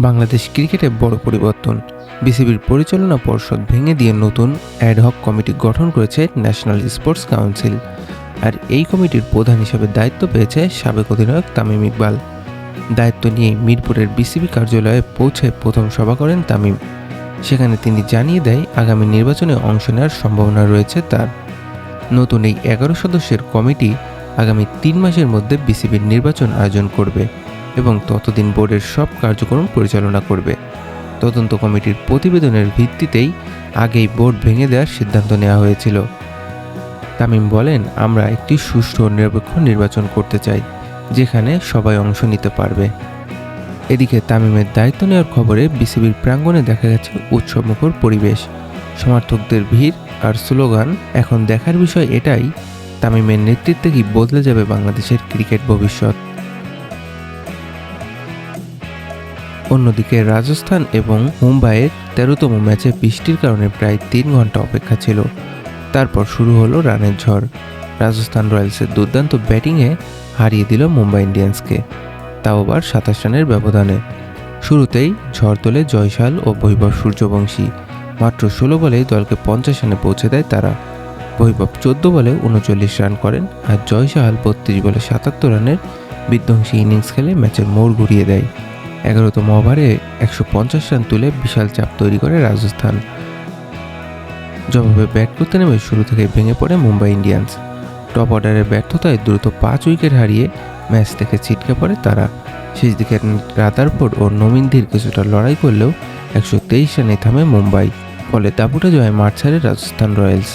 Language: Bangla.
বাংলাদেশ ক্রিকেটে বড় পরিবর্তন। বিসিবির পরিচালনা পর্ষদ ভেঙে দিয়ে নতুন অ্যাডহক কমিটি গঠন করেছে ন্যাশনাল স্পোর্টস কাউন্সিল। আর এই কমিটির প্রধান হিসেবে দায়িত্ব পেয়েছে সাবেক অধিনায়ক তামিম ইকবাল। দায়িত্ব নিয়ে মিরপুরের বিসিবি কার্যালয়ে পৌঁছে প্রথম সভা করেন তামিম। সেখানে তিনি জানিয়ে দেয় আগামী নির্বাচনে অংশ নেওয়ার সম্ভাবনা রয়েছে তার। নতুন এই 11 সদস্যের কমিটি আগামী 3 মাসের মধ্যে বিসিবির নির্বাচন আয়োজন করবে এবং ততদিন বোর্ডের সব কার্যক্রম পরিচালনা করবে। তদন্ত কমিটির প্রতিবেদনের ভিত্তিতেই আগেই বোর্ড ভেঙে দেওয়ার সিদ্ধান্ত নেওয়া হয়েছিল। তামিম বলেন, আমরা একটি সুষ্ঠু ও নিরপেক্ষ নির্বাচন করতে চাই, যেখানে সবাই অংশ নিতে পারবে। এদিকে তামিমের দায়িত্ব নেওয়ার খবরে বিসিবির প্রাঙ্গণে দেখা গেছে উৎসবমুখর পরিবেশ, সমর্থকদের ভিড় আর স্লোগান। এখন দেখার বিষয় এটাই, তামিমের নেতৃত্বে কি বদলে যাবে বাংলাদেশের ক্রিকেট ভবিষ্যৎ। অন্যদিকে রাজস্থান এবং মুম্বাইয়ের 13তম ম্যাচে বৃষ্টির কারণে প্রায় 3 ঘন্টা অপেক্ষা ছিল। তারপর শুরু হলো রানের ঝড়। রাজস্থান রয়্যালসের দুর্দান্ত ব্যাটিংয়ে হারিয়ে দিল মুম্বাই ইন্ডিয়ান্সকে, তাও আবার 27 রানের ব্যবধানে। শুরুতেই ঝড় তোলে জয়সাল ও বৈভব সূর্যবংশী। মাত্র 16 বলেই দলকে 50 রানে পৌঁছে দেয় তারা। বৈভব 14 বলে 39 রান করেন, আর জয়সাল 32 বলে 77 রানের বিধ্বংসী ইনিংস খেলে ম্যাচের মোড় ঘুরিয়ে দেয়। 11তম ওভারে 150 রান তুলে বিশাল চাপ তৈরি করে রাজস্থান। জবাবে ব্যাট করতে নেমে শুরু থেকে ভেঙে পড়ে মুম্বাই ইন্ডিয়ান্স। টপ অর্ডারের ব্যর্থতায় দ্রুত 5 উইকেট হারিয়ে ম্যাচ থেকে ছিটকে পড়ে তারা। শেষ দিকে রাদারফোর্ড ও নমিন ধীর কিছুটা লড়াই করলেও 123 রানে থামে মুম্বাই। ফলে দাপুটে জয়ে মাঠ ছাড়ে রাজস্থান রয়্যালস।